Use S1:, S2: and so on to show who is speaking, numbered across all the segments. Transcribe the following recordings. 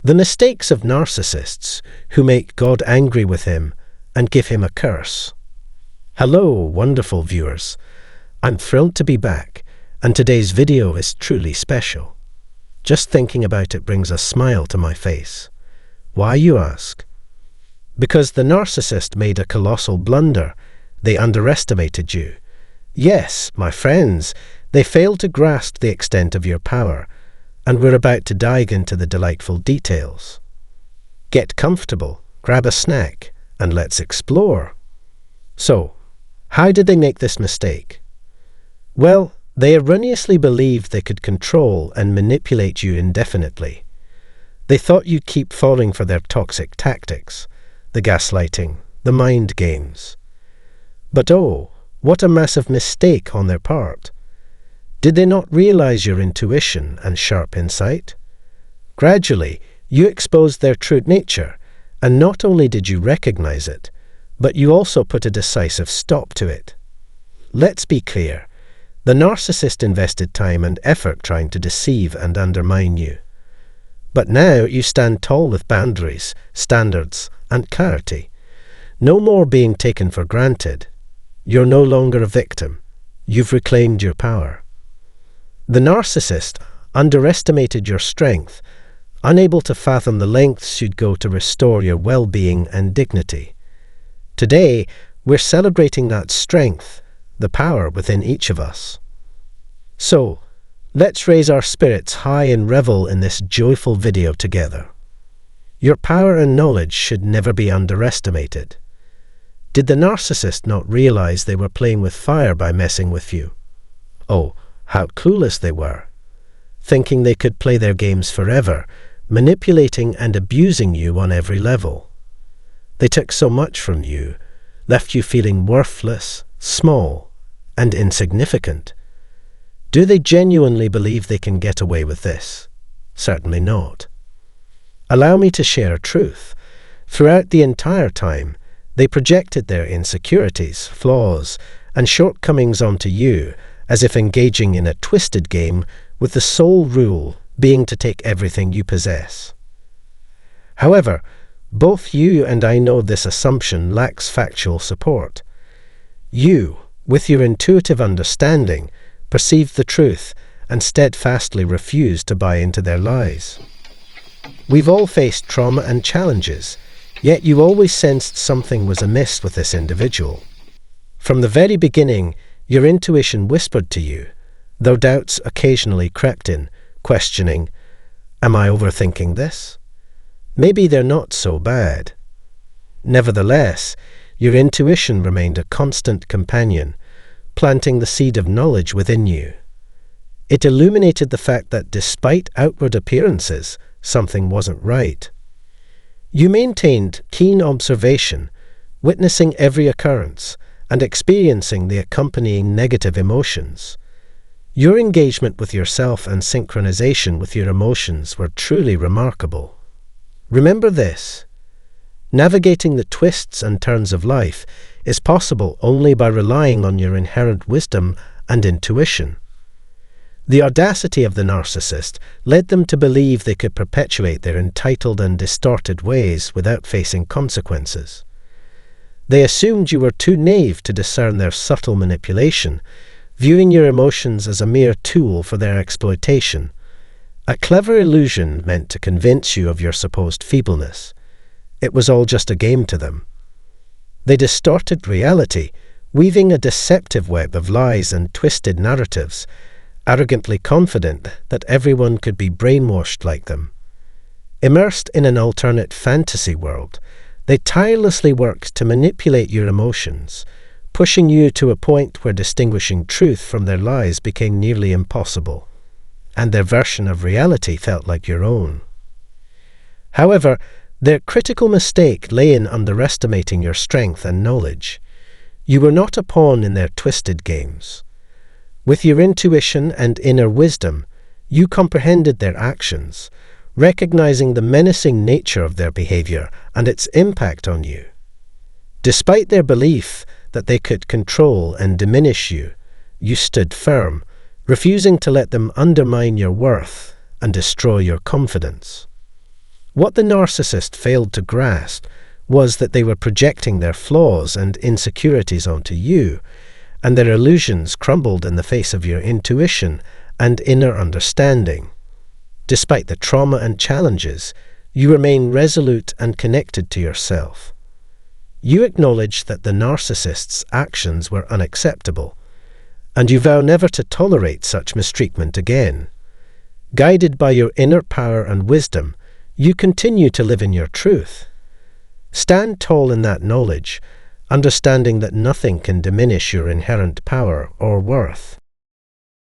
S1: The mistakes of narcissists who make God angry with him and give him a curse. Hello, wonderful viewers. I'm thrilled to be back, and today's video is truly special. Just thinking about it brings a smile to my face. Why, you ask? Because the narcissist made a colossal blunder. They underestimated you. Yes, my friends, they failed to grasp the extent of your power, and we're about to dive into the delightful details. Get comfortable, grab a snack, and let's explore. So, how did they make this mistake? Well, they erroneously believed they could control and manipulate you indefinitely. They thought you'd keep falling for their toxic tactics, the gaslighting, the mind games. But oh, what a massive mistake on their part. Did they not realize your intuition and sharp insight? Gradually, you exposed their true nature, and not only did you recognize it, but you also put a decisive stop to it. Let's be clear. The narcissist invested time and effort trying to deceive and undermine you. But now you stand tall with boundaries, standards, and clarity. No more being taken for granted. You're no longer a victim. You've reclaimed your power. The narcissist underestimated your strength, unable to fathom the lengths you'd go to restore your well-being and dignity. Today, we're celebrating that strength, the power within each of us. So, let's raise our spirits high and revel in this joyful video together. Your power and knowledge should never be underestimated. Did the narcissist not realize they were playing with fire by messing with you? Oh, how clueless they were, thinking they could play their games forever, manipulating and abusing you on every level. They took so much from you, left you feeling worthless, small, and insignificant. Do they genuinely believe they can get away with this? Certainly not. Allow me to share a truth. Throughout the entire time, they projected their insecurities, flaws, and shortcomings onto you, as if engaging in a twisted game with the sole rule being to take everything you possess. However, both you and I know this assumption lacks factual support. You, with your intuitive understanding, perceived the truth and steadfastly refused to buy into their lies. We've all faced trauma and challenges, yet you always sensed something was amiss with this individual. From the very beginning, your intuition whispered to you, though doubts occasionally crept in, questioning, "Am I overthinking this? Maybe they're not so bad." Nevertheless, your intuition remained a constant companion, planting the seed of knowledge within you. It illuminated the fact that despite outward appearances, something wasn't right. You maintained keen observation, witnessing every occurrence and experiencing the accompanying negative emotions. Your engagement with yourself and synchronization with your emotions were truly remarkable. Remember this: navigating the twists and turns of life is possible only by relying on your inherent wisdom and intuition. The audacity of the narcissist led them to believe they could perpetuate their entitled and distorted ways without facing consequences. They assumed you were too naive to discern their subtle manipulation, viewing your emotions as a mere tool for their exploitation. A clever illusion meant to convince you of your supposed feebleness. It was all just a game to them. They distorted reality, weaving a deceptive web of lies and twisted narratives, arrogantly confident that everyone could be brainwashed like them. Immersed in an alternate fantasy world, they tirelessly worked to manipulate your emotions, pushing you to a point where distinguishing truth from their lies became nearly impossible, and their version of reality felt like your own. However, their critical mistake lay in underestimating your strength and knowledge. You were not a pawn in their twisted games. With your intuition and inner wisdom, you comprehended their actions, recognizing the menacing nature of their behavior and its impact on you. Despite their belief that they could control and diminish you, you stood firm, refusing to let them undermine your worth and destroy your confidence. What the narcissist failed to grasp was that they were projecting their flaws and insecurities onto you, and their illusions crumbled in the face of your intuition and inner understanding. Despite the trauma and challenges, you remain resolute and connected to yourself. You acknowledge that the narcissist's actions were unacceptable, and you vow never to tolerate such mistreatment again. Guided by your inner power and wisdom, you continue to live in your truth. Stand tall in that knowledge, understanding that nothing can diminish your inherent power or worth.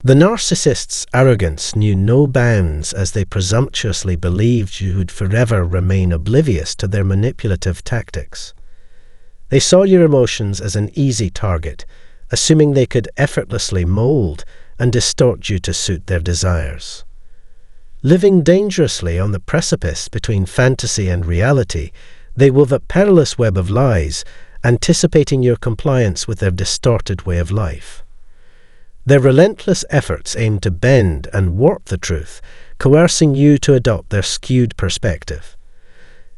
S1: The narcissist's arrogance knew no bounds as they presumptuously believed you would forever remain oblivious to their manipulative tactics. They saw your emotions as an easy target, assuming they could effortlessly mold and distort you to suit their desires. Living dangerously on the precipice between fantasy and reality, they wove a perilous web of lies, anticipating your compliance with their distorted way of life. Their relentless efforts aimed to bend and warp the truth, coercing you to adopt their skewed perspective.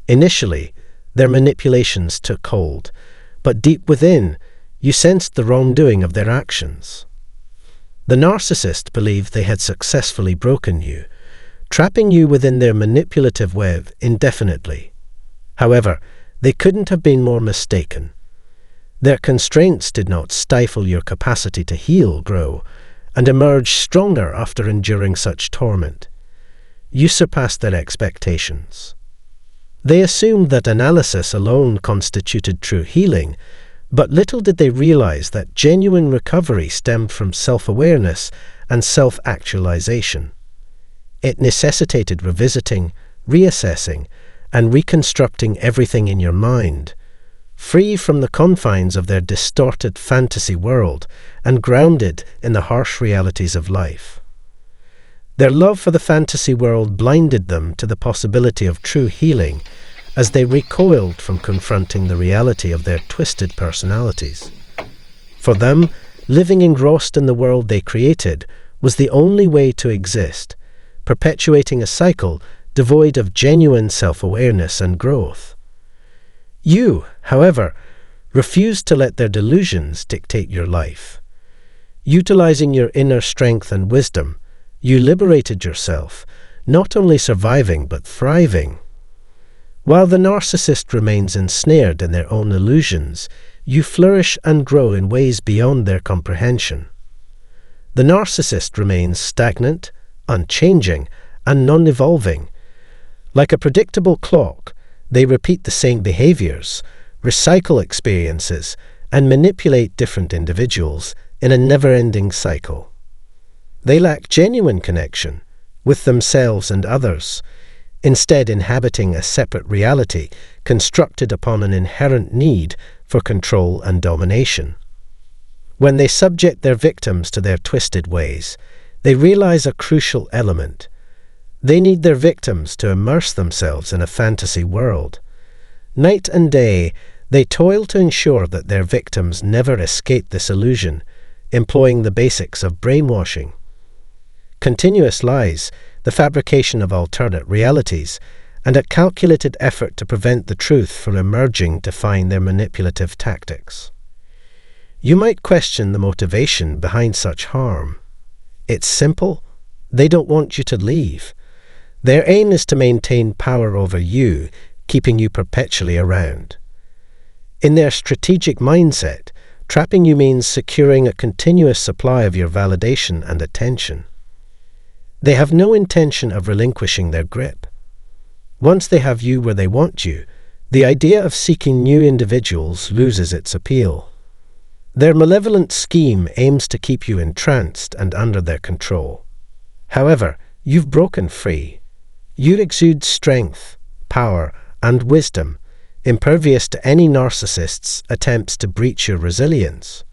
S1: Initially, their manipulations took hold, but deep within, you sensed the wrongdoing of their actions. The narcissist believed they had successfully broken you, trapping you within their manipulative web indefinitely. However, they couldn't have been more mistaken. Their constraints did not stifle your capacity to heal, grow, and emerge stronger after enduring such torment. You surpassed their expectations. They assumed that analysis alone constituted true healing, but little did they realize that genuine recovery stemmed from self-awareness and self-actualization. It necessitated revisiting, reassessing, and reconstructing everything in your mind, free from the confines of their distorted fantasy world and grounded in the harsh realities of life. Their love for the fantasy world blinded them to the possibility of true healing as they recoiled from confronting the reality of their twisted personalities. For them, living engrossed in the world they created was the only way to exist, perpetuating a cycle devoid of genuine self-awareness and growth. You, however, refused to let their delusions dictate your life. Utilizing your inner strength and wisdom, you liberated yourself, not only surviving but thriving. While the narcissist remains ensnared in their own illusions, you flourish and grow in ways beyond their comprehension. The narcissist remains stagnant, unchanging, and non-evolving. Like a predictable clock, they repeat the same behaviors, recycle experiences, and manipulate different individuals in a never-ending cycle. They lack genuine connection with themselves and others, instead inhabiting a separate reality constructed upon an inherent need for control and domination. When they subject their victims to their twisted ways, they realize a crucial element. They need their victims to immerse themselves in a fantasy world. Night and day, they toil to ensure that their victims never escape this illusion, employing the basics of brainwashing, continuous lies, the fabrication of alternate realities, and a calculated effort to prevent the truth from emerging, defying their manipulative tactics. You might question the motivation behind such harm. It's simple. They don't want you to leave. Their aim is to maintain power over you, keeping you perpetually around. In their strategic mindset, trapping you means securing a continuous supply of your validation and attention. They have no intention of relinquishing their grip. Once they have you where they want you, the idea of seeking new individuals loses its appeal. Their malevolent scheme aims to keep you entranced and under their control. However, you've broken free. You exude strength, power, and wisdom, impervious to any narcissist's attempts to breach your resilience.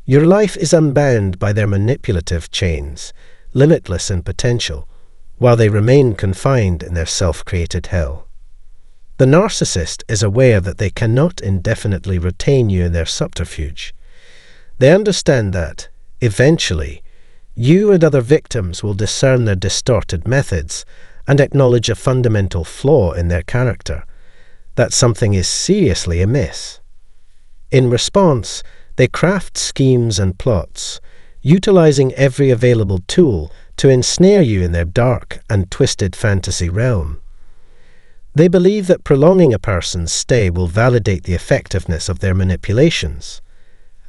S1: Your life is unbound by their manipulative chains, limitless in potential, while they remain confined in their self-created hell. The narcissist is aware that they cannot indefinitely retain you in their subterfuge. They understand that, eventually, you and other victims will discern their distorted methods and acknowledge a fundamental flaw in their character, that something is seriously amiss. In response, they craft schemes and plots, utilizing every available tool to ensnare you in their dark and twisted fantasy realm. They believe that prolonging a person's stay will validate the effectiveness of their manipulations.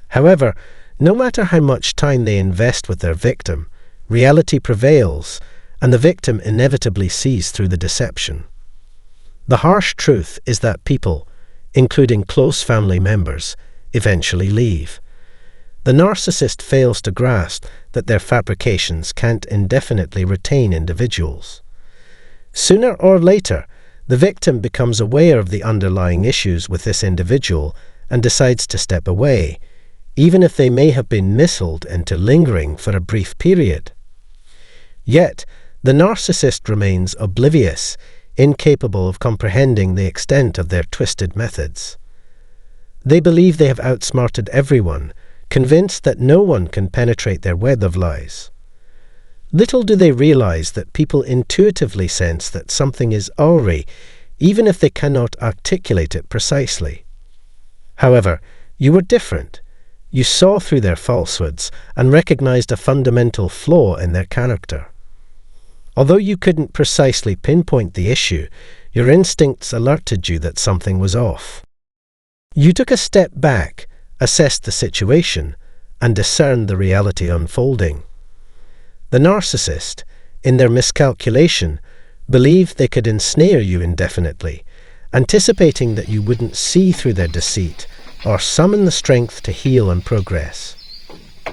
S1: However, no matter how much time they invest with their victim, reality prevails, and the victim inevitably sees through the deception. The harsh truth is that people, including close family members, eventually leave. The narcissist fails to grasp that their fabrications can't indefinitely retain individuals. Sooner or later, the victim becomes aware of the underlying issues with this individual and decides to step away, even if they may have been misled into lingering for a brief period. Yet, the narcissist remains oblivious, incapable of comprehending the extent of their twisted methods. They believe they have outsmarted everyone, convinced that no one can penetrate their web of lies. Little do they realize that people intuitively sense that something is awry, even if they cannot articulate it precisely. However, you were different. You saw through their falsehoods and recognized a fundamental flaw in their character. Although you couldn't precisely pinpoint the issue, your instincts alerted you that something was off. You took a step back, assessed the situation, and discerned the reality unfolding. The narcissist, in their miscalculation, believed they could ensnare you indefinitely, anticipating that you wouldn't see through their deceit or summon the strength to heal and progress.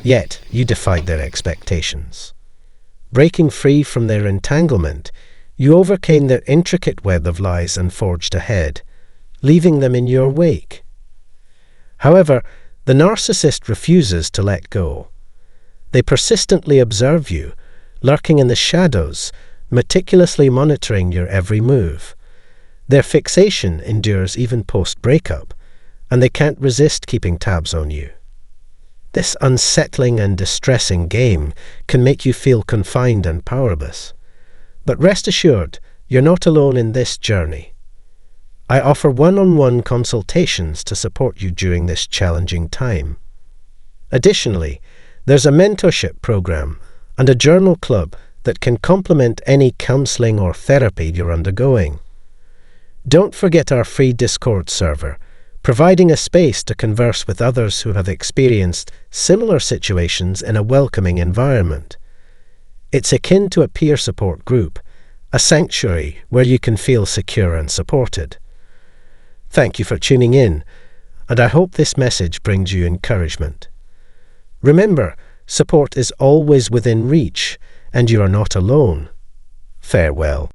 S1: Yet you defied their expectations. Breaking free from their entanglement, you overcame their intricate web of lies and forged ahead, leaving them in your wake. However, the narcissist refuses to let go. They persistently observe you, lurking in the shadows, meticulously monitoring your every move. Their fixation endures even post-breakup, and they can't resist keeping tabs on you. This unsettling and distressing game can make you feel confined and powerless. But rest assured, you're not alone in this journey. I offer one-on-one consultations to support you during this challenging time. Additionally, there's a mentorship program and a journal club that can complement any counseling or therapy you're undergoing. Don't forget our free Discord server, providing a space to converse with others who have experienced similar situations in a welcoming environment. It's akin to a peer support group, a sanctuary where you can feel secure and supported. Thank you for tuning in, and I hope this message brings you encouragement. Remember, support is always within reach, and you are not alone. Farewell.